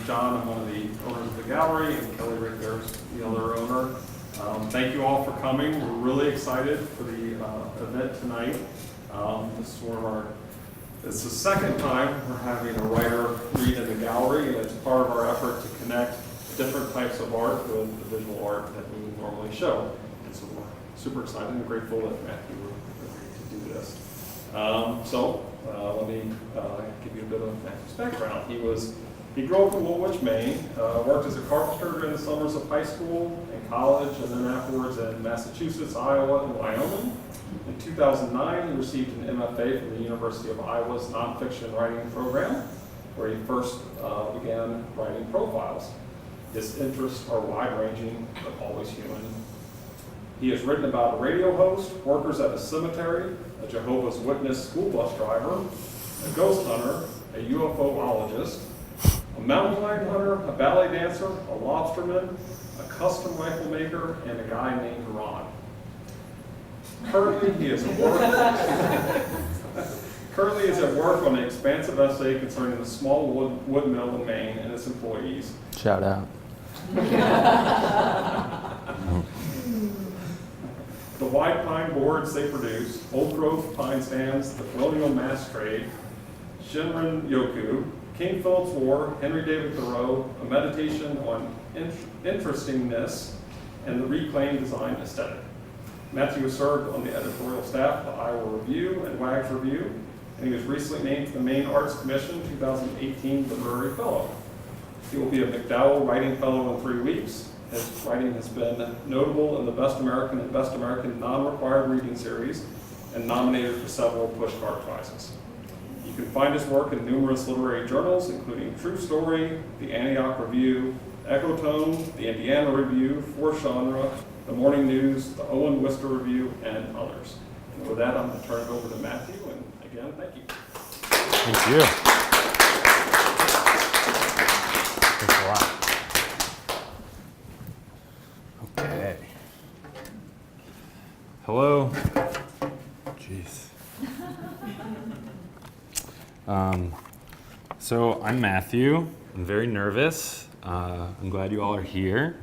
John. I'm one of the owners of the gallery, and Kelly Rick there's the other owner. Thank you all for coming. We're really excited for the event tonight. It's the second time we're having a writer read in the gallery, and it's part of our effort to connect different types of art with the visual art that we would normally show. And so we're super excited and grateful that Matthew agreed to do this. Let me give you a bit of Matthew's background. He grew up in Woolwich, Maine, worked as a carpenter during the summers of high school and college, and then afterwards in Massachusetts, Iowa, and Wyoming. In 2009, he received an MFA from the University of Iowa's nonfiction writing program, where he first began writing profiles. His interests are wide-ranging, but always human. He has written about a radio host, workers at a cemetery, a Jehovah's Witness school bus driver, a ghost hunter, a UFOologist, a mountain lion hunter, a ballet dancer, a lobsterman, a custom rifle maker, and a guy named Ron. Currently, he is at work on an expansive essay concerning the small wood mill in Maine and its employees. Shout out. The wide pine boards they produce, old growth pine stands, the colonial mass trade, Shinrin Yoku, King Philip's War, Henry David Thoreau, a meditation on interestingness, and the reclaimed design aesthetic. Matthew has served on the editorial staff of the Iowa Review and WAG's Review, and he was recently named to the Maine Arts Commission 2018 Literary Fellow. He will be a McDowell Writing Fellow in 3 weeks. His writing has been notable in the Best American and Best American Non-Required Reading Series and nominated for several Pushcart Prizes. You can find his work in numerous literary journals, including True Story, the Antioch Review, Ecotone, the Indiana Review, Four Genre, the Morning News, the Owen Wister Review, and others. And with that, I'm going to turn it over to Matthew, and again, thank you. Thank you. Thanks a lot. Okay. Hello. Jeez. So I'm Matthew. I'm very nervous. I'm glad you all are here.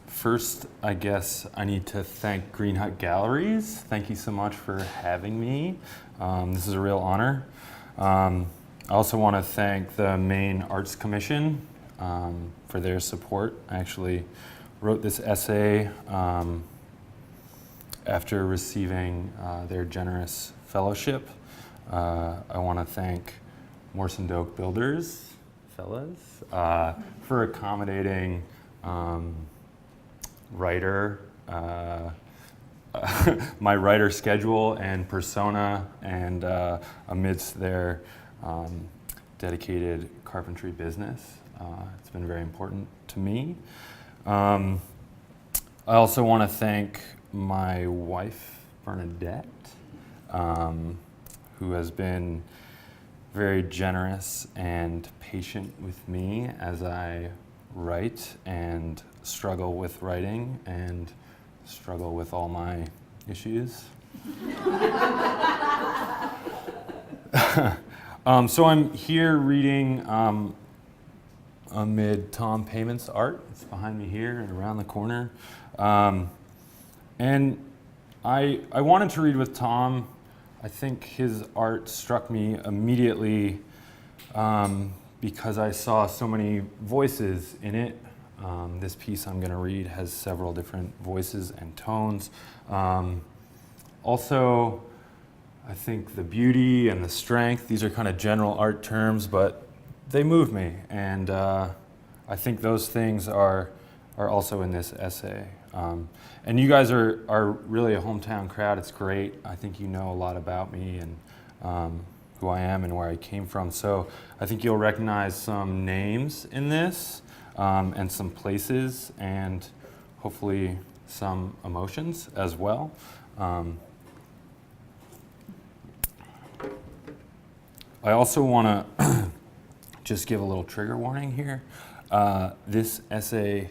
First, I guess I need to thank Greenhut Galleries. Thank you so much for having me. This is a real honor. I also want to thank the Maine Arts Commission for their support. I actually wrote this essay after receiving their generous fellowship. I want to thank Morrison Doak Builders, fellas, for accommodating my writer schedule and persona, and amidst their dedicated carpentry business. It's been very important to me. I also want to thank my wife, Bernadette, who has been very generous and patient with me as I write and struggle with writing and struggle with all my issues. So I'm here reading amid Tom Payment's art. It's behind me here and around the corner. And I wanted to read with Tom. I think his art struck me immediately because I saw so many voices in it. This piece I'm going to read has several different voices and tones. Also, I think the beauty and the strength, these are kind of general art terms, but they move me. And I think those things are also in this essay. And you guys are really a hometown crowd. It's great. I think you know a lot about me and who I am and where I came from. So I think you'll recognize some names in this. And some places, and hopefully some emotions as well. I also want to just give a little trigger warning here. This essay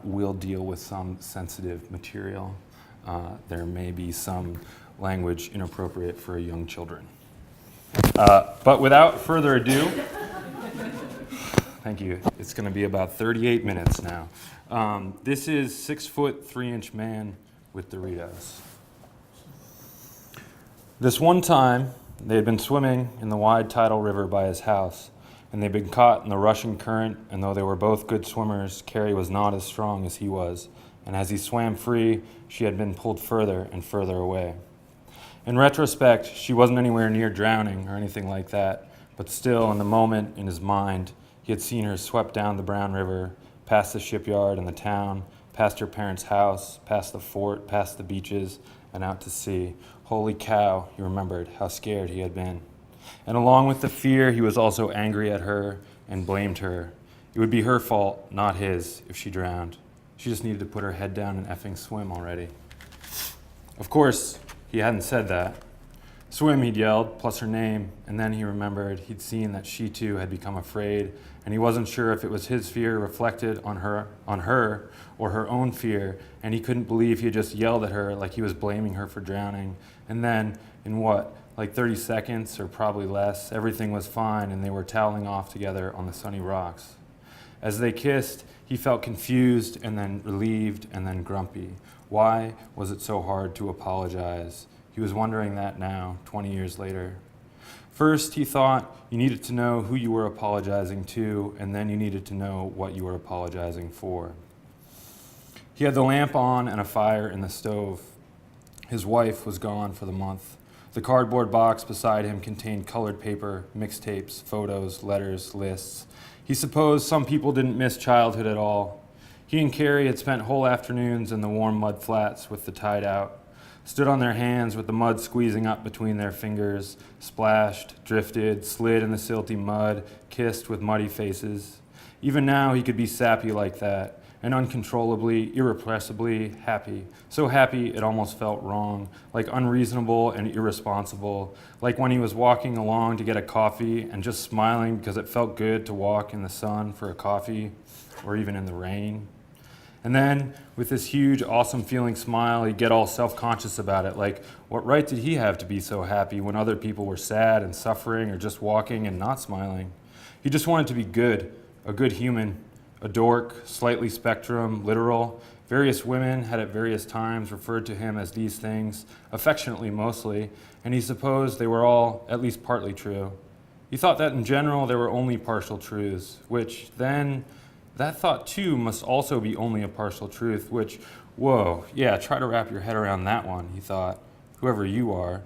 will deal with some sensitive material. There may be some language inappropriate for young children. But without further ado, Thank you. It's going to be about 38 minutes now. This is 6 foot 3 inch man with Doritos. This one time, they had been swimming in the wide tidal river by his house, and they'd been caught in the rushing current, and though they were both good swimmers, Carrie was not as strong as he was, and as he swam free, she had been pulled further and further away. In retrospect, she wasn't anywhere near drowning or anything like that, but still, in the moment, in his mind, he had seen her swept down the brown river, past the shipyard and the town, past her parents' house, past the fort, past the beaches, and out to sea. Holy cow, he remembered how scared he had been. And along with the fear, he was also angry at her and blamed her. It would be her fault, not his, if she drowned. She just needed to put her head down and effing swim already. Of course, he hadn't said that. Swim, he'd yelled, plus her name, and then he remembered he'd seen that she too had become afraid, and he wasn't sure if it was his fear reflected on her, or her own fear, and he couldn't believe he had just yelled at her like he was blaming her for drowning. And then, in what, like 30 seconds, or probably less, everything was fine, and they were toweling off together on the sunny rocks. As they kissed, he felt confused, and then relieved, and then grumpy. Why was it so hard to apologize? He was wondering that now, 20 years later. First, he thought you needed to know who you were apologizing to, and then you needed to know what you were apologizing for. He had the lamp on and a fire in the stove. His wife was gone for the month. The cardboard box beside him contained colored paper, mixtapes, photos, letters, lists. He supposed some people didn't miss childhood at all. He and Carrie had spent whole afternoons in the warm mud flats with the tide out, stood on their hands with the mud squeezing up between their fingers, splashed, drifted, slid in the silty mud, kissed with muddy faces. Even now he could be sappy like that, and uncontrollably, irrepressibly happy. So happy it almost felt wrong, like unreasonable and irresponsible, like when he was walking along to get a coffee and just smiling because it felt good to walk in the sun for a coffee, or even in the rain. And then, with this huge, awesome feeling smile, he'd get all self-conscious about it, like, what right did he have to be so happy when other people were sad and suffering or just walking and not smiling? He just wanted to be good, a good human, a dork, slightly spectrum, literal. Various women had at various times referred to him as these things, affectionately mostly, and he supposed they were all at least partly true. He thought that in general there were only partial truths, which then, that thought too must also be only a partial truth, which, whoa, yeah, try to wrap your head around that one, he thought, whoever you are.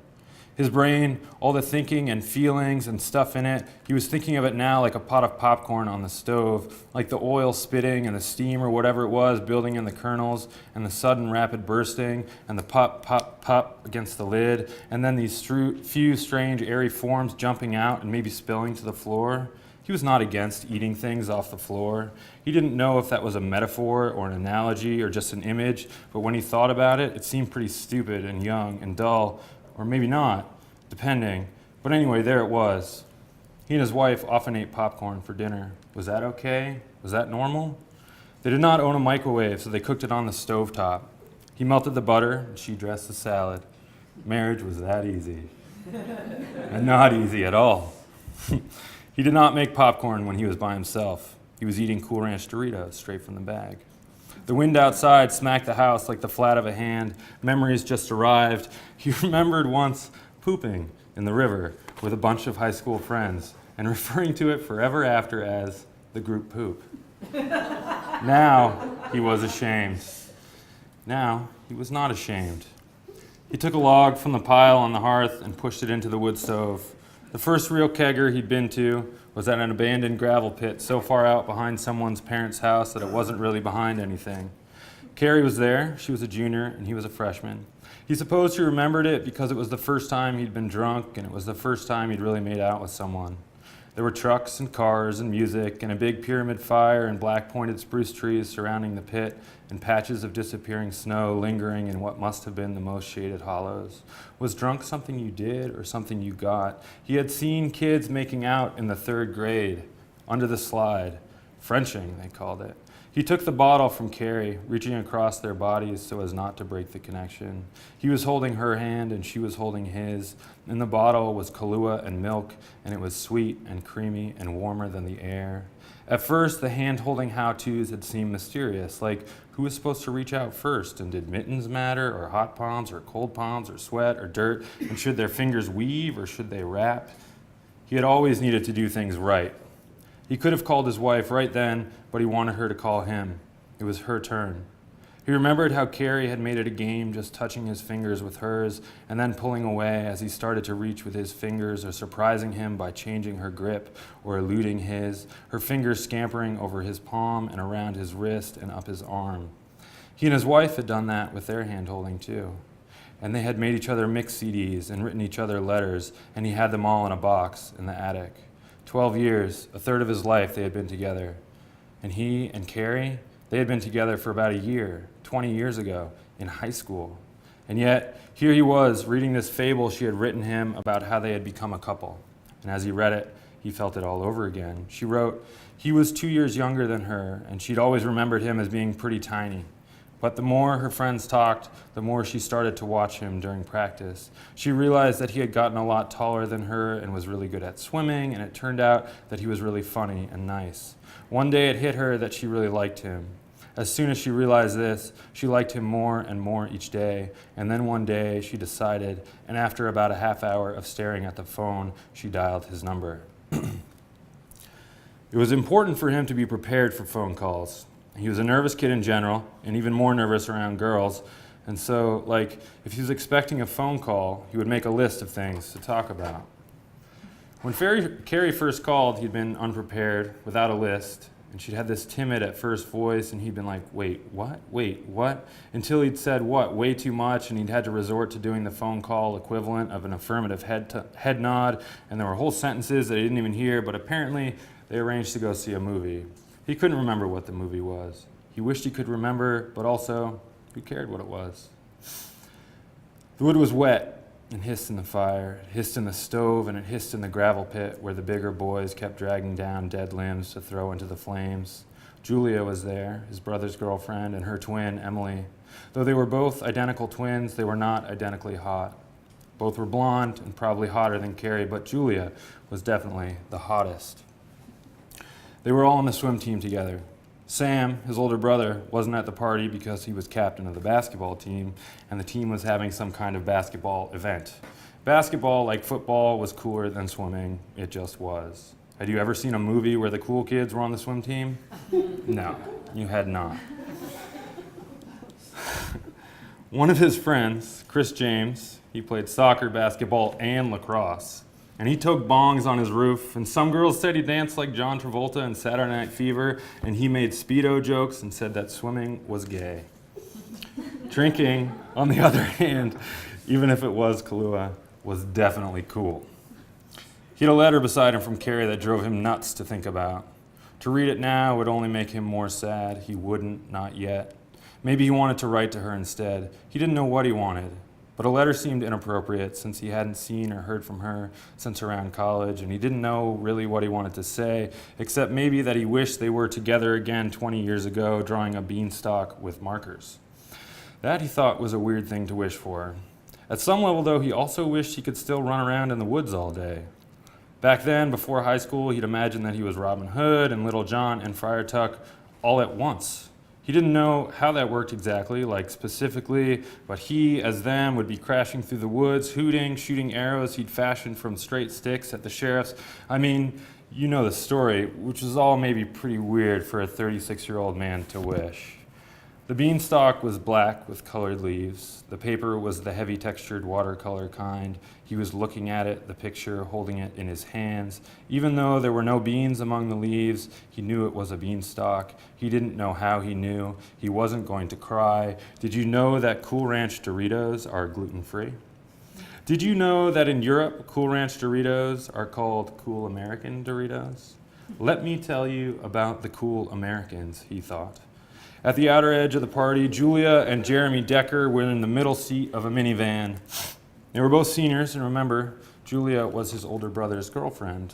His brain, all the thinking and feelings and stuff in it, he was thinking of it now like a pot of popcorn on the stove, like the oil spitting and the steam or whatever it was building in the kernels, and the sudden rapid bursting, and the pop, pop, pop against the lid, and then these few strange airy forms jumping out and maybe spilling to the floor. He was not against eating things off the floor. He didn't know if that was a metaphor or an analogy or just an image, but when he thought about it, it seemed pretty stupid and young and dull, or maybe not, depending. But anyway, there it was. He and his wife often ate popcorn for dinner. Was that okay? Was that normal? They did not own a microwave, so they cooked it on the stovetop. He melted the butter, and she dressed the salad. Marriage was that easy. And not easy at all. He did not make popcorn when he was by himself. He was eating Cool Ranch Doritos straight from the bag. The wind outside smacked the house like the flat of a hand. Memories just arrived. He remembered once pooping in the river with a bunch of high school friends and referring to it forever after as the group poop. Now he was ashamed. Now he was not ashamed. He took a log from the pile on the hearth and pushed it into the wood stove. The first real kegger he'd been to was at an abandoned gravel pit so far out behind someone's parents' house that it wasn't really behind anything. Carrie was there. She was a junior, and he was a freshman. He supposed he remembered it because it was the first time he'd been drunk, and it was the first time he'd really made out with someone. There were trucks and cars and music and a big pyramid fire and black-pointed spruce trees surrounding the pit and patches of disappearing snow lingering in what must have been the most shaded hollows. Was drunk something you did or something you got? He had seen kids making out in the 3rd grade, under the slide. Frenching, they called it. He took the bottle from Carrie, reaching across their bodies so as not to break the connection. He was holding her hand and she was holding his. In the bottle was Kahlua and milk, and it was sweet and creamy and warmer than the air. At first, the hand-holding how-tos had seemed mysterious, like who was supposed to reach out first, and did mittens matter, or hot palms, or cold palms, or sweat, or dirt, and should their fingers weave, or should they wrap? He had always needed to do things right. He could have called his wife right then, but he wanted her to call him. It was her turn. He remembered how Carrie had made it a game, just touching his fingers with hers and then pulling away as he started to reach with his fingers, or surprising him by changing her grip or eluding his, her fingers scampering over his palm and around his wrist and up his arm. He and his wife had done that with their hand-holding too. And they had made each other mix CDs and written each other letters, and he had them all in a box in the attic. 12 years, a third of his life, they had been together. And he and Carrie, they had been together for about a year, 20 years ago, in high school. And yet, here he was, reading this fable she had written him about how they had become a couple. And as he read it, he felt it all over again. She wrote, he was 2 years younger than her, and she'd always remembered him as being pretty tiny. But the more her friends talked, the more she started to watch him during practice. She realized that he had gotten a lot taller than her and was really good at swimming, and it turned out that he was really funny and nice. One day it hit her that she really liked him. As soon as she realized this, she liked him more and more each day, and then one day she decided, and after about a half hour of staring at the phone, she dialed his number. It was important for him to be prepared for phone calls. He was a nervous kid in general, and even more nervous around girls. And so, if he was expecting a phone call, he would make a list of things to talk about. When Carrie first called, he'd been unprepared, without a list, and she'd had this timid at first voice, and he'd been like, wait, what? Until he'd said what, way too much, and he'd had to resort to doing the phone call equivalent of an affirmative head nod, and there were whole sentences that he didn't even hear, but apparently they arranged to go see a movie. He couldn't remember what the movie was. He wished he could remember, but also, who cared what it was? The wood was wet and hissed in the fire. It hissed in the stove, and it hissed in the gravel pit where the bigger boys kept dragging down dead limbs to throw into the flames. Julia was there, his brother's girlfriend, and her twin, Emily. Though they were both identical twins, they were not identically hot. Both were blonde and probably hotter than Carrie, but Julia was definitely the hottest. They were all on the swim team together. Sam, his older brother, wasn't at the party because he was captain of the basketball team, and the team was having some kind of basketball event. Basketball, like football, was cooler than swimming. It just was. Had you ever seen a movie where the cool kids were on the swim team? No, you had not. One of his friends, Chris James, he played soccer, basketball, and lacrosse. And he took bongs on his roof, and some girls said he danced like John Travolta in Saturday Night Fever, and he made Speedo jokes and said that swimming was gay. Drinking, on the other hand, even if it was Kahlua, was definitely cool. He had a letter beside him from Carrie that drove him nuts to think about. To read it now would only make him more sad. He wouldn't, not yet. Maybe he wanted to write to her instead. He didn't know what he wanted. But a letter seemed inappropriate since he hadn't seen or heard from her since around college, and he didn't know really what he wanted to say, except maybe that he wished they were together again 20 years ago, drawing a beanstalk with markers. That, he thought, was a weird thing to wish for. At some level, though, he also wished he could still run around in the woods all day. Back then, before high school, he'd imagined that he was Robin Hood and Little John and Friar Tuck all at once. He didn't know how that worked exactly, specifically, but he, as them, would be crashing through the woods, hooting, shooting arrows he'd fashioned from straight sticks at the sheriffs. I mean, you know the story, which is all maybe pretty weird for a 36-year-old man to wish. The beanstalk was black with colored leaves. The paper was the heavy textured watercolor kind. He was looking at it, the picture, holding it in his hands. Even though there were no beans among the leaves, he knew it was a beanstalk. He didn't know how he knew. He wasn't going to cry. Did you know that Cool Ranch Doritos are gluten-free? Did you know that in Europe, Cool Ranch Doritos are called Cool American Doritos? Let me tell you about the cool Americans, he thought. At the outer edge of the party, Julia and Jeremy Decker were in the middle seat of a minivan. They were both seniors, and remember, Julia was his older brother's girlfriend.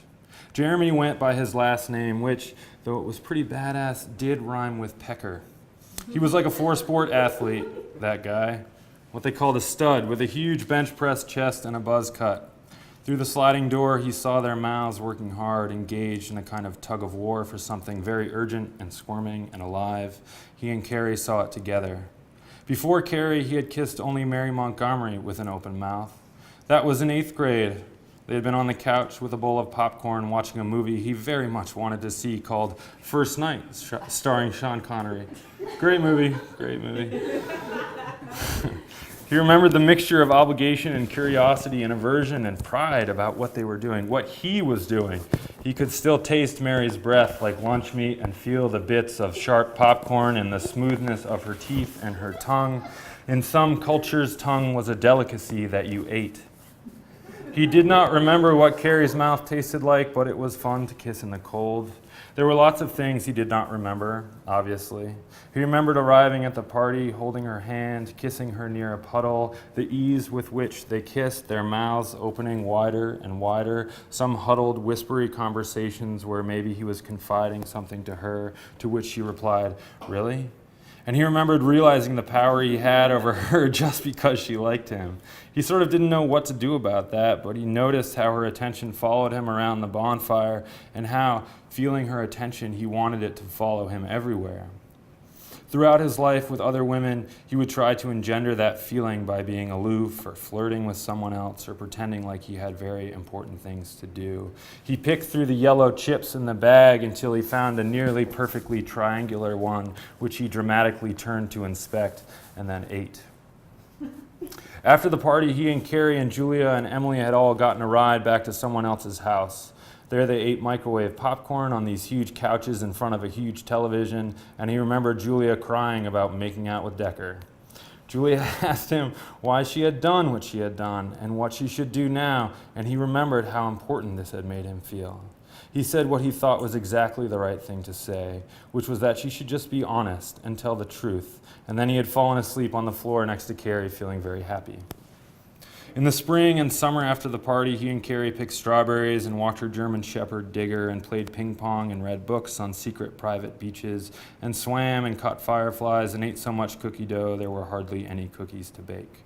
Jeremy went by his last name, which, though it was pretty badass, did rhyme with pecker. He was like a four-sport athlete, that guy. What they called a stud, with a huge bench press chest and a buzz cut. Through the sliding door, he saw their mouths working hard, engaged in a kind of tug of war for something very urgent and squirming and alive. He and Carrie saw it together. Before Carrie, he had kissed only Mary Montgomery with an open mouth. That was in 8th grade. They had been on the couch with a bowl of popcorn watching a movie he very much wanted to see called First Night, starring Sean Connery. Great movie, great movie. He remembered the mixture of obligation and curiosity and aversion and pride about what they were doing, what he was doing. He could still taste Mary's breath like lunch meat and feel the bits of sharp popcorn and the smoothness of her teeth and her tongue. In some cultures, tongue was a delicacy that you ate. He did not remember what Carrie's mouth tasted like, but it was fun to kiss in the cold. There were lots of things he did not remember, obviously. He remembered arriving at the party, holding her hand, kissing her near a puddle, the ease with which they kissed, their mouths opening wider and wider, some huddled, whispery conversations where maybe he was confiding something to her, to which she replied, "Really?" And he remembered realizing the power he had over her just because she liked him. He sort of didn't know what to do about that, but he noticed how her attention followed him around the bonfire and how, feeling her attention, he wanted it to follow him everywhere. Throughout his life with other women, he would try to engender that feeling by being aloof or flirting with someone else or pretending like he had very important things to do. He picked through the yellow chips in the bag until he found a nearly perfectly triangular one, which he dramatically turned to inspect and then ate. After the party, he and Carrie and Julia and Emily had all gotten a ride back to someone else's house. There they ate microwave popcorn on these huge couches in front of a huge television, and he remembered Julia crying about making out with Decker. Julia asked him why she had done what she had done and what she should do now, and he remembered how important this had made him feel. He said what he thought was exactly the right thing to say, which was that she should just be honest and tell the truth, and then he had fallen asleep on the floor next to Carrie, feeling very happy. In the spring and summer after the party, he and Carrie picked strawberries and walked her German Shepherd Digger and played ping pong and read books on secret private beaches and swam and caught fireflies and ate so much cookie dough there were hardly any cookies to bake.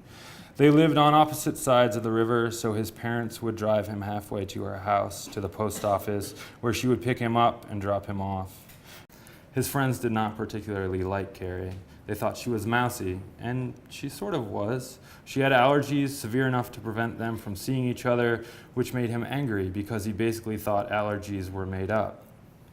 They lived on opposite sides of the river, so his parents would drive him halfway to her house, to the post office, where she would pick him up and drop him off. His friends did not particularly like Carrie. They thought she was mousy, and she sort of was. She had allergies severe enough to prevent them from seeing each other, which made him angry because he basically thought allergies were made up.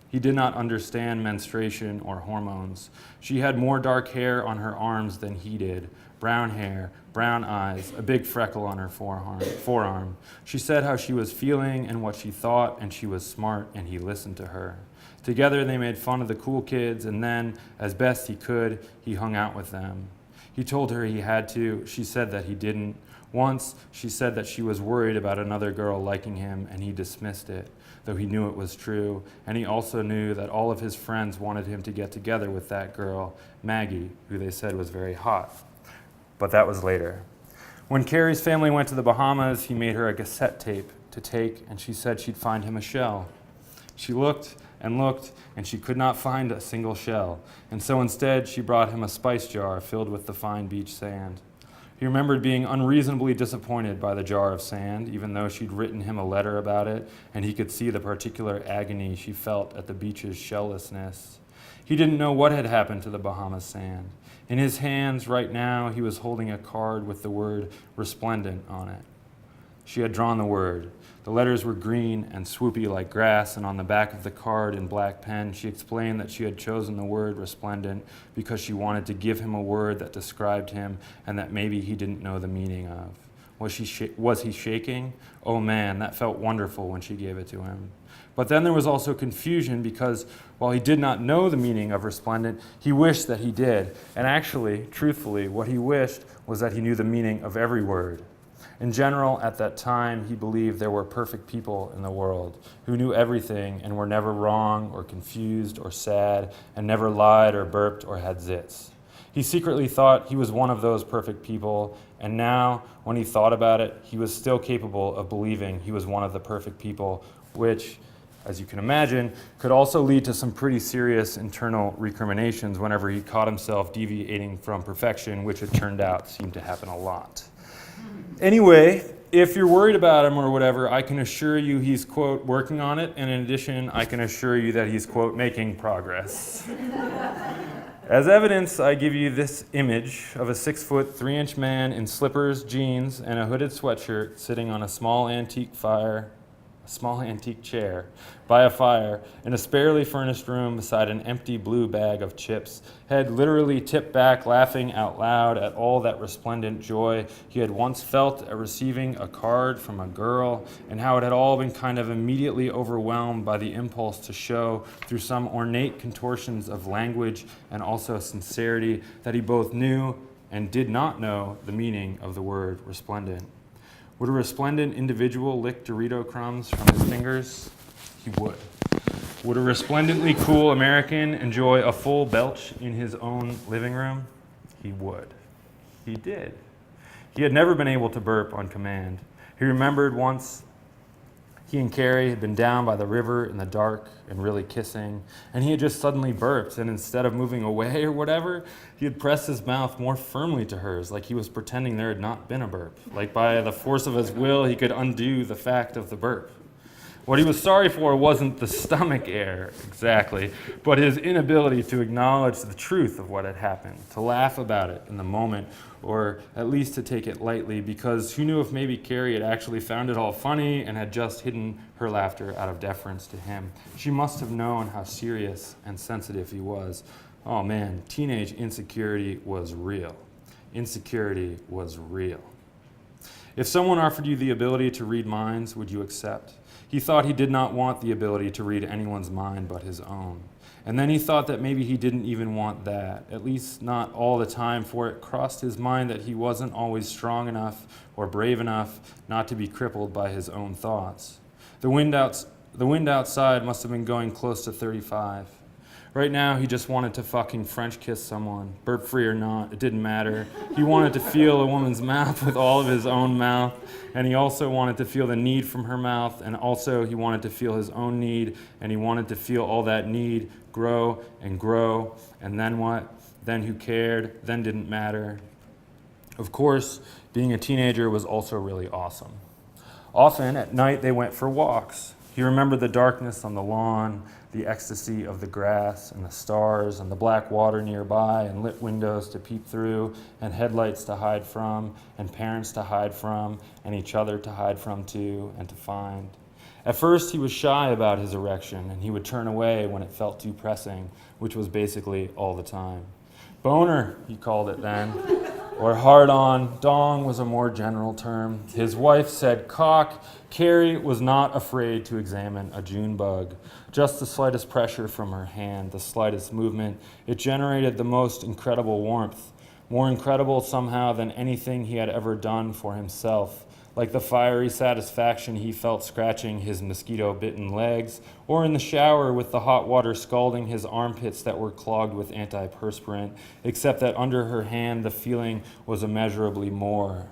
He did not understand menstruation or hormones. She had more dark hair on her arms than he did, brown hair, brown eyes, a big freckle on her forearm. She said how she was feeling and what she thought, and she was smart, and he listened to her. Together they made fun of the cool kids, and then, as best he could, he hung out with them. He told her he had to. She said that he didn't. Once, she said that she was worried about another girl liking him, and he dismissed it, though he knew it was true. And he also knew that all of his friends wanted him to get together with that girl, Maggie, who they said was very hot. But that was later. When Carrie's family went to the Bahamas, he made her a cassette tape to take, and she said she'd find him a shell. She looked and looked, and she could not find a single shell, and so instead she brought him a spice jar filled with the fine beach sand. He remembered being unreasonably disappointed by the jar of sand, even though she'd written him a letter about it, and he could see the particular agony she felt at the beach's shelllessness. He didn't know what had happened to the Bahamas sand. In his hands right now, he was holding a card with the word resplendent on it. She had drawn the word. The letters were green and swoopy like grass, and on the back of the card in black pen, she explained that she had chosen the word resplendent because she wanted to give him a word that described him and that maybe he didn't know the meaning of. Was he shaking? Oh man, that felt wonderful when she gave it to him. But then there was also confusion because while he did not know the meaning of resplendent, he wished that he did. And actually, truthfully, what he wished was that he knew the meaning of every word. In general, at that time, he believed there were perfect people in the world who knew everything and were never wrong or confused or sad and never lied or burped or had zits. He secretly thought he was one of those perfect people, and now, when he thought about it, he was still capable of believing he was one of the perfect people, which, as you can imagine, could also lead to some pretty serious internal recriminations whenever he caught himself deviating from perfection, which it turned out seemed to happen a lot. Anyway, if you're worried about him or whatever, I can assure you he's, quote, working on it, and in addition, I can assure you that he's, quote, making progress. As evidence, I give you this image of a 6-foot, 3-inch man in slippers, jeans, and a hooded sweatshirt sitting on a small antique chair by a fire in a sparely furnished room beside an empty blue bag of chips, head literally tipped back, laughing out loud at all that resplendent joy he had once felt at receiving a card from a girl, and how it had all been kind of immediately overwhelmed by the impulse to show through some ornate contortions of language and also sincerity that he both knew and did not know the meaning of the word resplendent. Would a resplendent individual lick Dorito crumbs from his fingers? He would. Would a resplendently cool American enjoy a full belch in his own living room? He would. He did. He had never been able to burp on command. He remembered once he and Carrie had been down by the river in the dark and really kissing, and he had just suddenly burped, and instead of moving away or whatever, he had pressed his mouth more firmly to hers, like he was pretending there had not been a burp. Like by the force of his will, he could undo the fact of the burp. What he was sorry for wasn't the stomach air, exactly, but his inability to acknowledge the truth of what had happened, to laugh about it in the moment, or at least to take it lightly, because who knew if maybe Carrie had actually found it all funny and had just hidden her laughter out of deference to him. She must have known how serious and sensitive he was. Oh man, teenage insecurity was real. Insecurity was real. If someone offered you the ability to read minds, would you accept? He thought he did not want the ability to read anyone's mind but his own. And then he thought that maybe he didn't even want that, at least not all the time, for it crossed his mind that he wasn't always strong enough or brave enough not to be crippled by his own thoughts. The wind outside must have been going close to 35. Right now, he just wanted to fucking French kiss someone, burp-free or not, it didn't matter. He wanted to feel a woman's mouth with all of his own mouth, and he also wanted to feel the need from her mouth, and also he wanted to feel his own need, and he wanted to feel all that need grow, and then what? Then who cared? Then didn't matter. Of course, being a teenager was also really awesome. Often, at night, they went for walks. He remembered the darkness on the lawn, the ecstasy of the grass and the stars and the black water nearby and lit windows to peep through and headlights to hide from and parents to hide from and each other to hide from too and to find. At first he was shy about his erection and he would turn away when it felt too pressing, which was basically all the time. Boner, he called it then, or hard-on. Dong was a more general term. His wife said cock. Carrie was not afraid to examine a June bug. Just the slightest pressure from her hand, the slightest movement, it generated the most incredible warmth, more incredible somehow than anything he had ever done for himself, like the fiery satisfaction he felt scratching his mosquito-bitten legs, or in the shower with the hot water scalding his armpits that were clogged with antiperspirant, except that under her hand the feeling was immeasurably more.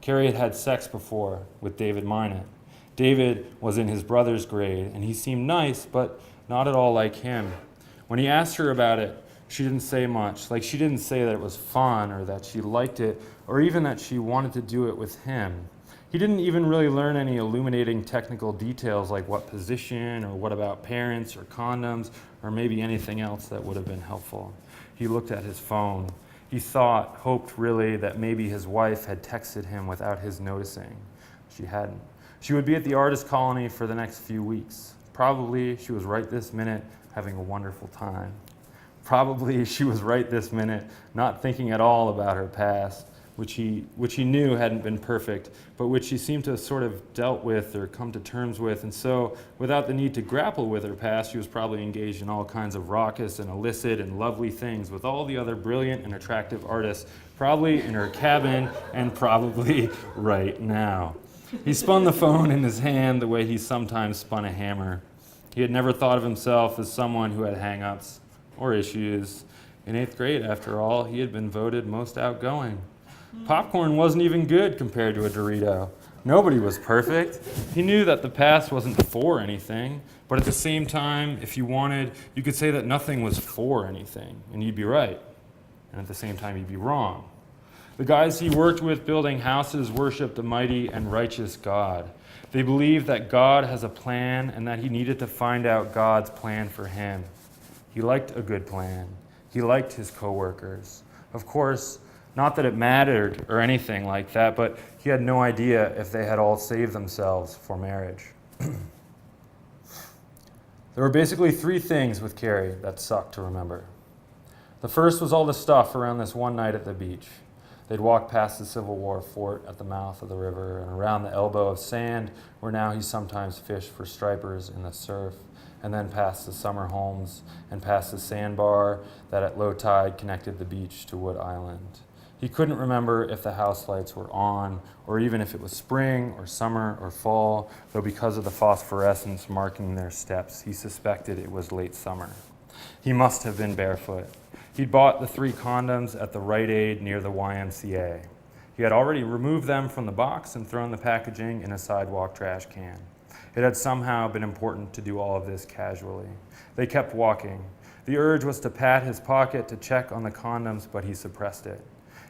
Carrie had had sex before with David Minot. David was in his brother's grade, and he seemed nice, but not at all like him. When he asked her about it, she didn't say much. Like, she didn't say that it was fun or that she liked it or even that she wanted to do it with him. He didn't even really learn any illuminating technical details like what position or what about parents or condoms or maybe anything else that would have been helpful. He looked at his phone. He thought, hoped really, that maybe his wife had texted him without his noticing. She hadn't. She would be at the artist colony for the next few weeks. Probably she was right this minute having a wonderful time. Probably she was right this minute not thinking at all about her past, which he knew hadn't been perfect, but which she seemed to have sort of dealt with or come to terms with. And so, without the need to grapple with her past, she was probably engaged in all kinds of raucous and illicit and lovely things with all the other brilliant and attractive artists, probably in her cabin and probably right now. He spun the phone in his hand the way he sometimes spun a hammer. He had never thought of himself as someone who had hang-ups or issues. In 8th grade, after all, he had been voted most outgoing. Popcorn wasn't even good compared to a Dorito. Nobody was perfect. He knew that the past wasn't for anything, but at the same time, if you wanted, you could say that nothing was for anything, and you'd be right. And at the same time, you'd be wrong. The guys he worked with building houses worshiped a mighty and righteous God. They believed that God has a plan and that he needed to find out God's plan for him. He liked a good plan. He liked his coworkers. Of course, not that it mattered or anything like that, but he had no idea if they had all saved themselves for marriage. There were basically three things with Carrie that sucked to remember. The first was all the stuff around this one night at the beach. They'd walked past the Civil War fort at the mouth of the river and around the elbow of sand where now he sometimes fished for stripers in the surf, and then past the summer homes and past the sandbar that at low tide connected the beach to Wood Island. He couldn't remember if the house lights were on, or even if it was spring or summer or fall, though because of the phosphorescence marking their steps, he suspected it was late summer. He must have been barefoot. He'd bought the 3 condoms at the Rite Aid near the YMCA. He had already removed them from the box and thrown the packaging in a sidewalk trash can. It had somehow been important to do all of this casually. They kept walking. The urge was to pat his pocket to check on the condoms, but he suppressed it.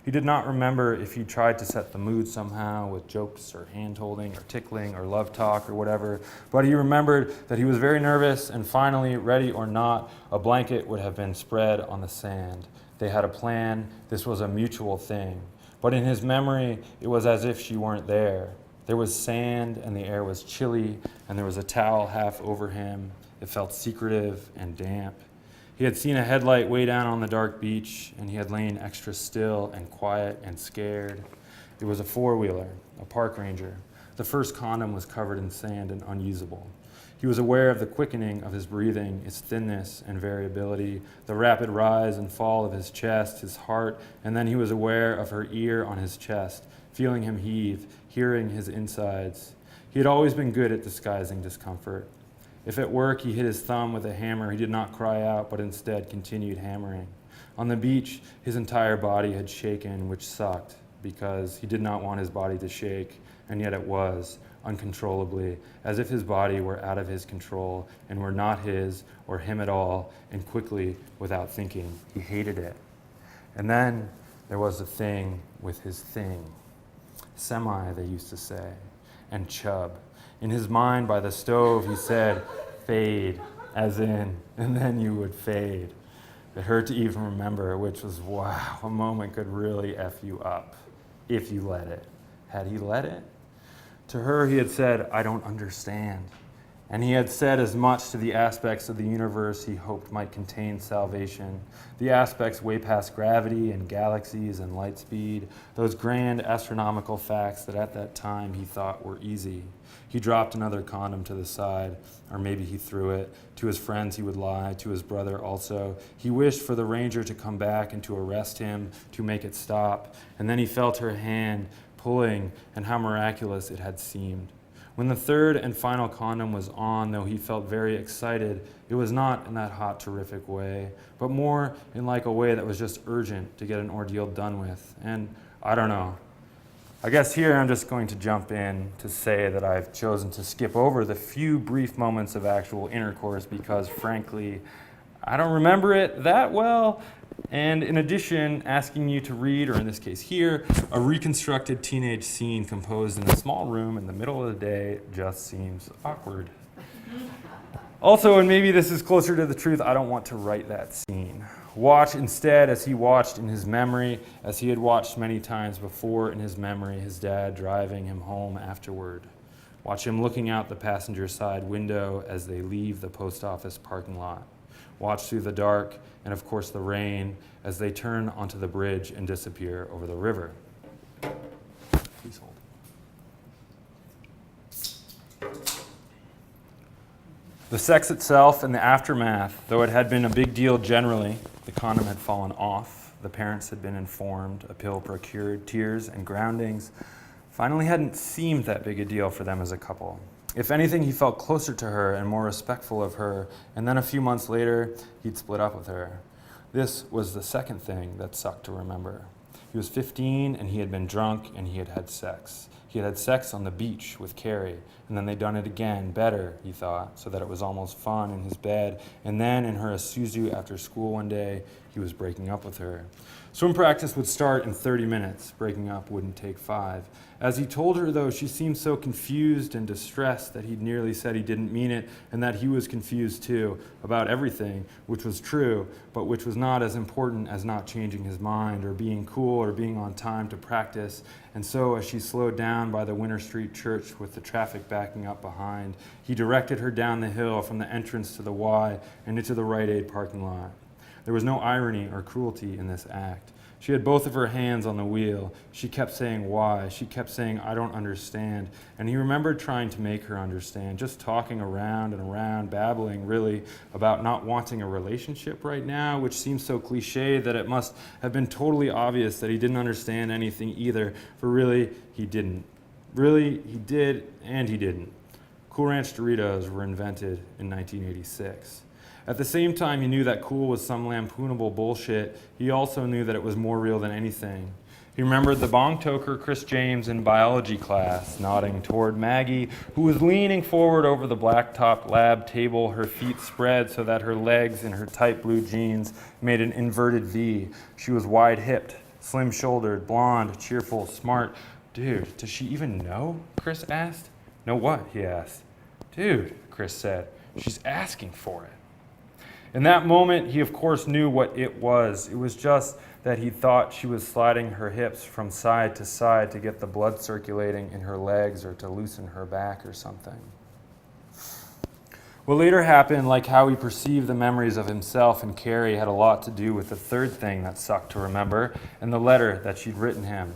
He did not remember if he tried to set the mood somehow with jokes or hand-holding or tickling or love talk or whatever, but he remembered that he was very nervous, and finally, ready or not, a blanket would have been spread on the sand. They had a plan. This was a mutual thing. But in his memory, it was as if she weren't there. There was sand, and the air was chilly, and there was a towel half over him. It felt secretive and damp. He had seen a headlight way down on the dark beach, and he had lain extra still and quiet and scared. It was a 4-wheeler, a park ranger. The first condom was covered in sand and unusable. He was aware of the quickening of his breathing, its thinness and variability, the rapid rise and fall of his chest, his heart, and then he was aware of her ear on his chest, feeling him heave, hearing his insides. He had always been good at disguising discomfort. If at work he hit his thumb with a hammer, he did not cry out, but instead continued hammering. On the beach, his entire body had shaken, which sucked, because he did not want his body to shake, and yet it was, uncontrollably, as if his body were out of his control and were not his or him at all, and quickly, without thinking, he hated it. And then there was the thing with his thing. Semi, they used to say, and chub. In his mind, by the stove, he said, fade, as in, and then you would fade. It hurt to even remember, which was, wow, a moment could really F you up, if you let it. Had he let it? To her, he had said, I don't understand. And he had said as much to the aspects of the universe he hoped might contain salvation, the aspects way past gravity and galaxies and light speed, those grand astronomical facts that at that time he thought were easy. He dropped another condom to the side, or maybe he threw it. To his friends he would lie, to his brother also. He wished for the ranger to come back and to arrest him, to make it stop. And then he felt her hand pulling, and how miraculous it had seemed. When the third and final condom was on, though he felt very excited, it was not in that hot, terrific way, but more in like a way that was just urgent to get an ordeal done with. And I don't know. I guess here I'm just going to jump in to say that I've chosen to skip over the few brief moments of actual intercourse because, frankly, I don't remember it that well. And in addition, asking you to read, or in this case here, a reconstructed teenage scene composed in a small room in the middle of the day just seems awkward. Also, and maybe this is closer to the truth, I don't want to write that scene. Watch instead as he watched in his memory, as he had watched many times before in his memory, his dad driving him home afterward. Watch him looking out the passenger side window as they leave the post office parking lot. Watch through the dark and, of course, the rain as they turn onto the bridge and disappear over the river. Please hold. The sex itself and the aftermath, though it had been a big deal generally, the condom had fallen off, the parents had been informed, a pill procured, tears and groundings, finally hadn't seemed that big a deal for them as a couple. If anything, he felt closer to her and more respectful of her, and then a few months later, he'd split up with her. This was the second thing that sucked to remember. He was 15, and he had been drunk, and he had had sex. He had had sex on the beach with Carrie, and then they'd done it again, better, he thought, so that it was almost fun in his bed. And then in her Isuzu after school one day, he was breaking up with her. Swim practice would start in 30 minutes. Breaking up wouldn't take 5. As he told her, though, she seemed so confused and distressed that he'd nearly said he didn't mean it, and that he was confused too, about everything, which was true, but which was not as important as not changing his mind, or being cool, or being on time to practice. And so, as she slowed down by the Winter Street Church with the traffic backing up behind, he directed her down the hill from the entrance to the Y and into the Rite Aid parking lot. There was no irony or cruelty in this act. She had both of her hands on the wheel. She kept saying why. She kept saying, I don't understand. And he remembered trying to make her understand, just talking around and around, babbling really about not wanting a relationship right now, which seems so cliche that it must have been totally obvious that he didn't understand anything either, for really, he didn't. Really, he did, and he didn't. Cool Ranch Doritos were invented in 1986. At the same time he knew that cool was some lampoonable bullshit, he also knew that it was more real than anything. He remembered the bong toker Chris James in biology class, nodding toward Maggie, who was leaning forward over the blacktop lab table, her feet spread so that her legs in her tight blue jeans made an inverted V. She was wide-hipped, slim-shouldered, blonde, cheerful, smart. Dude, does she even know? Chris asked. Know what? He asked. Dude, Chris said, she's asking for it. In that moment, he of course knew what it was. It was just that he thought she was sliding her hips from side to side to get the blood circulating in her legs or to loosen her back or something. What later happened, like how he perceived the memories of himself and Carrie, had a lot to do with the third thing that sucked to remember, and the letter that she'd written him.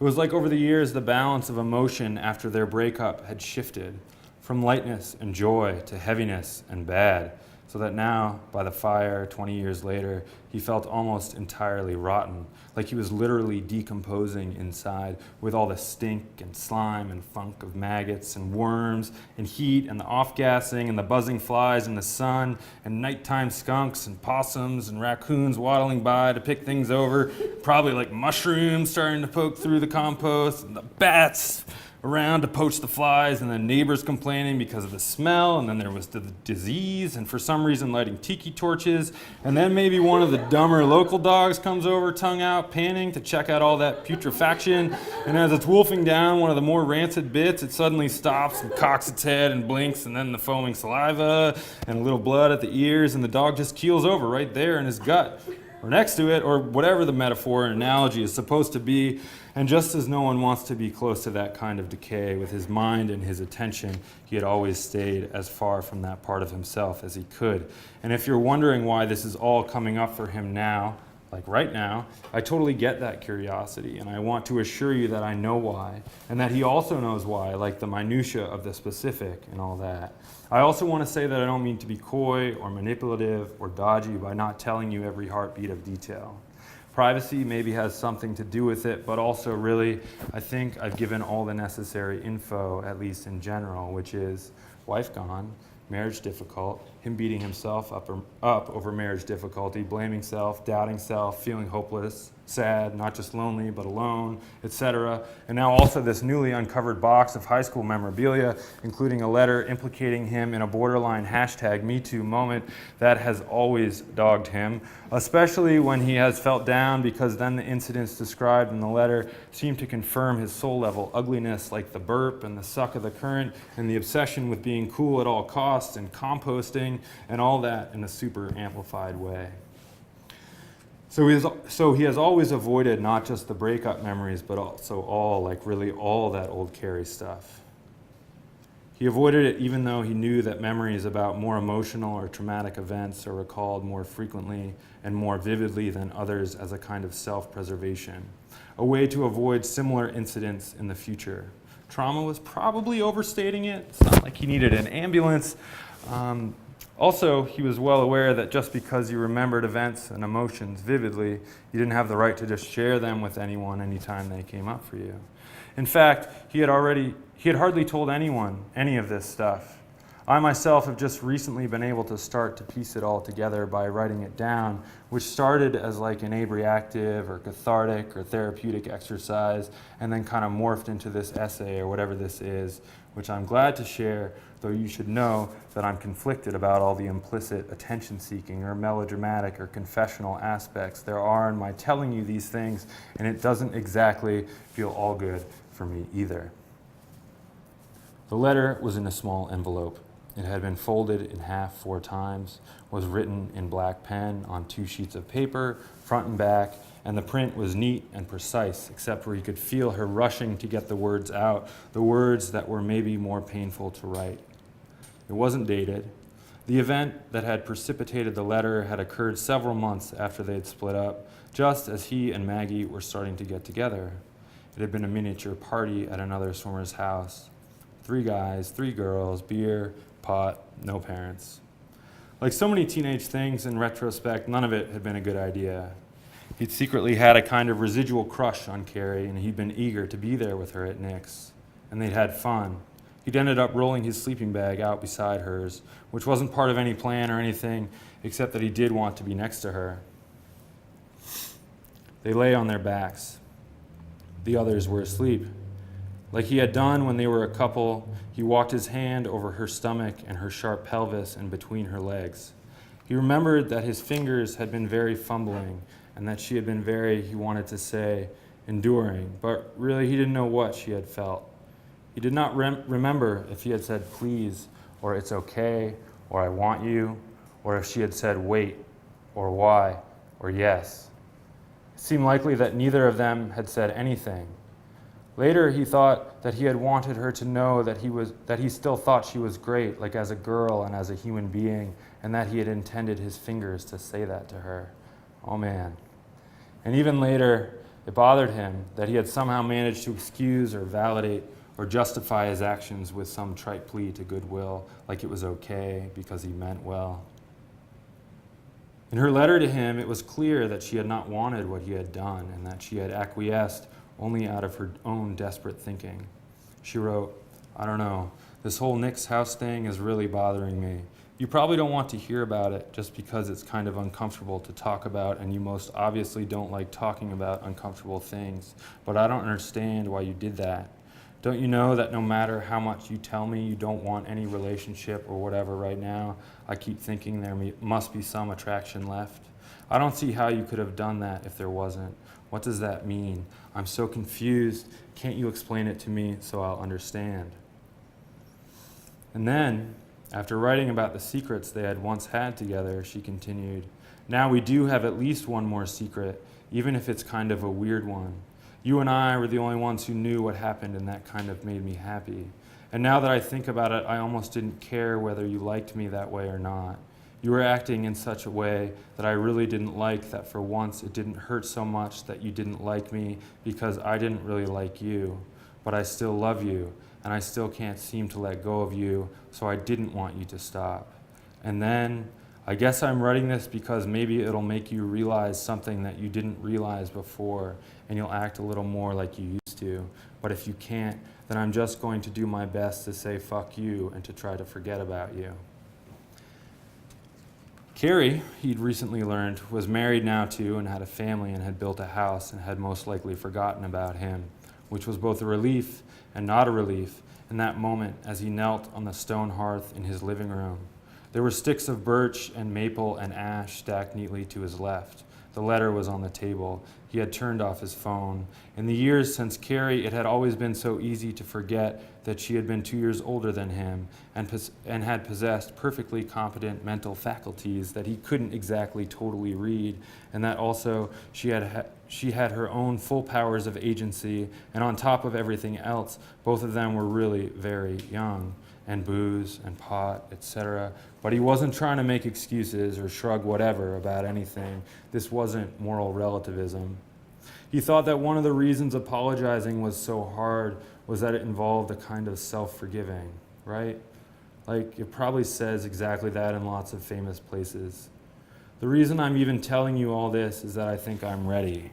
It was like over the years the balance of emotion after their breakup had shifted from lightness and joy to heaviness and bad, so that now, by the fire 20 years later, he felt almost entirely rotten, like he was literally decomposing inside with all the stink and slime and funk of maggots and worms and heat and the off-gassing and the buzzing flies in the sun and nighttime skunks and possums and raccoons waddling by to pick things over, probably like mushrooms starting to poke through the compost, and the bats around to poach the flies, and then neighbors complaining because of the smell, and then there was the disease, and for some reason lighting tiki torches, and then maybe one of the dumber local dogs comes over, tongue out, panting to check out all that putrefaction, and as it's wolfing down one of the more rancid bits, it suddenly stops and cocks its head and blinks, and then the foaming saliva and a little blood at the ears, and the dog just keels over right there in his gut, or next to it, or whatever the metaphor and analogy is supposed to be. And just as no one wants to be close to that kind of decay, with his mind and his attention, he had always stayed as far from that part of himself as he could. And if you're wondering why this is all coming up for him now, like right now, I totally get that curiosity, and I want to assure you that I know why, and that he also knows why, like the minutia of the specific and all that. I also want to say that I don't mean to be coy or manipulative or dodgy by not telling you every heartbeat of detail. Privacy maybe has something to do with it, but also really, I think I've given all the necessary info, at least in general, which is wife gone, marriage difficult, him beating himself up over marriage difficulty, blaming self, doubting self, feeling hopeless, sad, not just lonely, but alone, etc. And now also this newly uncovered box of high school memorabilia, including a letter implicating him in a borderline #MeToo moment that has always dogged him, especially when he has felt down, because then the incidents described in the letter seem to confirm his soul-level ugliness, like the burp and the suck of the current and the obsession with being cool at all costs and composting and all that in a super amplified way. So he has always avoided not just the breakup memories, but also really all that old Carrie stuff. He avoided it even though he knew that memories about more emotional or traumatic events are recalled more frequently and more vividly than others as a kind of self-preservation, a way to avoid similar incidents in the future. Trauma was probably overstating it. It's not like he needed an ambulance. Also, he was well aware that just because you remembered events and emotions vividly, you didn't have the right to just share them with anyone anytime they came up for you. In fact, he had hardly told anyone any of this stuff. I myself have just recently been able to start to piece it all together by writing it down, which started as like an abreactive or cathartic or therapeutic exercise, and then kind of morphed into this essay or whatever this is, which I'm glad to share, though you should know that I'm conflicted about all the implicit attention-seeking or melodramatic or confessional aspects there are in my telling you these things, and it doesn't exactly feel all good for me either. The letter was in a small envelope. It had been folded in half 4 times, was written in black pen on 2 sheets of paper, front and back, and the print was neat and precise, except where you could feel her rushing to get the words out, the words that were maybe more painful to write. It wasn't dated. The event that had precipitated the letter had occurred several months after they had split up, just as he and Maggie were starting to get together. It had been a miniature party at another swimmer's house. 3 guys, 3 girls, beer, pot, no parents. Like so many teenage things, in retrospect, none of it had been a good idea. He'd secretly had a kind of residual crush on Carrie, and he'd been eager to be there with her at Nick's. And they'd had fun. He'd ended up rolling his sleeping bag out beside hers, which wasn't part of any plan or anything, except that he did want to be next to her. They lay on their backs. The others were asleep. Like he had done when they were a couple, he walked his hand over her stomach and her sharp pelvis and between her legs. He remembered that his fingers had been very fumbling and that she had been very, he wanted to say, enduring, but really he didn't know what she had felt. He did not remember if he had said please, or it's okay, or I want you, or if she had said wait, or why, or yes. It seemed likely that neither of them had said anything. Later, he thought that he had wanted her to know that he still thought she was great, like as a girl and as a human being, and that he had intended his fingers to say that to her. Oh man. And even later, it bothered him that he had somehow managed to excuse or validate or justify his actions with some trite plea to goodwill, like it was okay because he meant well. In her letter to him, it was clear that she had not wanted what he had done and that she had acquiesced only out of her own desperate thinking. She wrote, I don't know, this whole Nick's house thing is really bothering me. You probably don't want to hear about it just because it's kind of uncomfortable to talk about, and you most obviously don't like talking about uncomfortable things, but I don't understand why you did that. Don't you know that no matter how much you tell me you don't want any relationship or whatever right now, I keep thinking there must be some attraction left? I don't see how you could have done that if there wasn't. What does that mean? I'm so confused. Can't you explain it to me so I'll understand? And then, after writing about the secrets they had once had together, she continued, now we do have at least one more secret, even if it's kind of a weird one. You and I were the only ones who knew what happened, and that kind of made me happy. And now that I think about it, I almost didn't care whether you liked me that way or not. You were acting in such a way that I really didn't like, that for once it didn't hurt so much that you didn't like me because I didn't really like you. But I still love you, and I still can't seem to let go of you, so I didn't want you to stop. And then, I guess I'm writing this because maybe it'll make you realize something that you didn't realize before, and you'll act a little more like you used to. But if you can't, then I'm just going to do my best to say fuck you and to try to forget about you. Carrie, he'd recently learned, was married now too and had a family and had built a house and had most likely forgotten about him, which was both a relief and not a relief in that moment as he knelt on the stone hearth in his living room. There were sticks of birch and maple and ash stacked neatly to his left. The letter was on the table. He had turned off his phone. In the years since Carrie, it had always been so easy to forget that she had been 2 years older than him and had possessed perfectly competent mental faculties that he couldn't exactly totally read, and that also she had her own full powers of agency, and on top of everything else, both of them were really very young, and booze and pot, etc. But he wasn't trying to make excuses or shrug whatever about anything. This wasn't moral relativism. He thought that one of the reasons apologizing was so hard was that it involved a kind of self-forgiving, right? Like, it probably says exactly that in lots of famous places. The reason I'm even telling you all this is that I think I'm ready.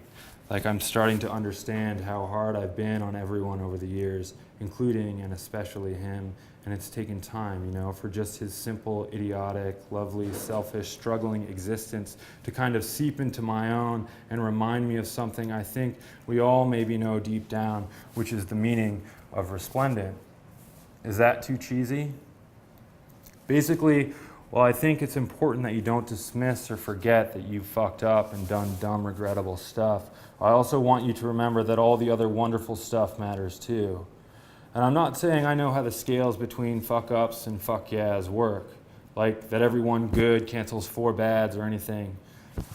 Like I'm starting to understand how hard I've been on everyone over the years, including and especially him, and it's taken time, you know, for just his simple, idiotic, lovely, selfish, struggling existence to kind of seep into my own and remind me of something I think we all maybe know deep down, which is the meaning of resplendent. Is that too cheesy? Basically, well, I think it's important that you don't dismiss or forget that you've fucked up and done dumb, regrettable stuff. I also want you to remember that all the other wonderful stuff matters too. And I'm not saying I know how the scales between fuck ups and fuck yeahs work, like that every one good cancels 4 bads or anything.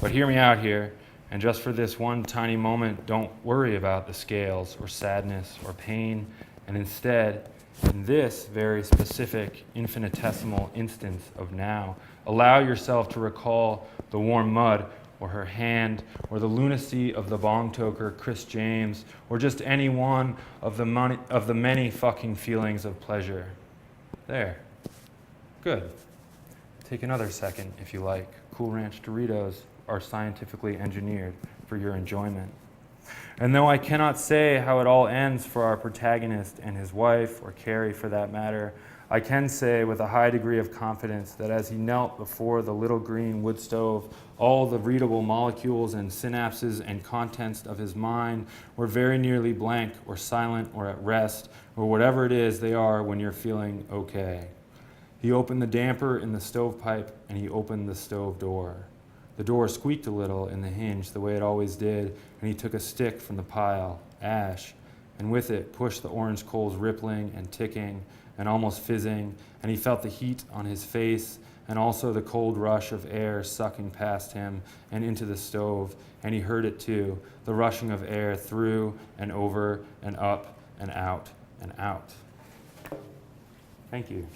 But hear me out here, and just for this one tiny moment, don't worry about the scales or sadness or pain, and instead, in this very specific infinitesimal instance of now, allow yourself to recall the warm mud or her hand, or the lunacy of the bong toker Chris James, or just any one of the many fucking feelings of pleasure. There. Good. Take another second if you like. Cool Ranch Doritos are scientifically engineered for your enjoyment. And though I cannot say how it all ends for our protagonist and his wife, or Carrie for that matter, I can say with a high degree of confidence that as he knelt before the little green wood stove, all the readable molecules and synapses and contents of his mind were very nearly blank or silent or at rest, or whatever it is they are when you're feeling okay. He opened the damper in the stovepipe and he opened the stove door. The door squeaked a little in the hinge the way it always did, and he took a stick from the pile, ash, and with it pushed the orange coals rippling and ticking and almost fizzing, and he felt the heat on his face and also the cold rush of air sucking past him and into the stove, and he heard it too, the rushing of air through and over and up and out and out. Thank you.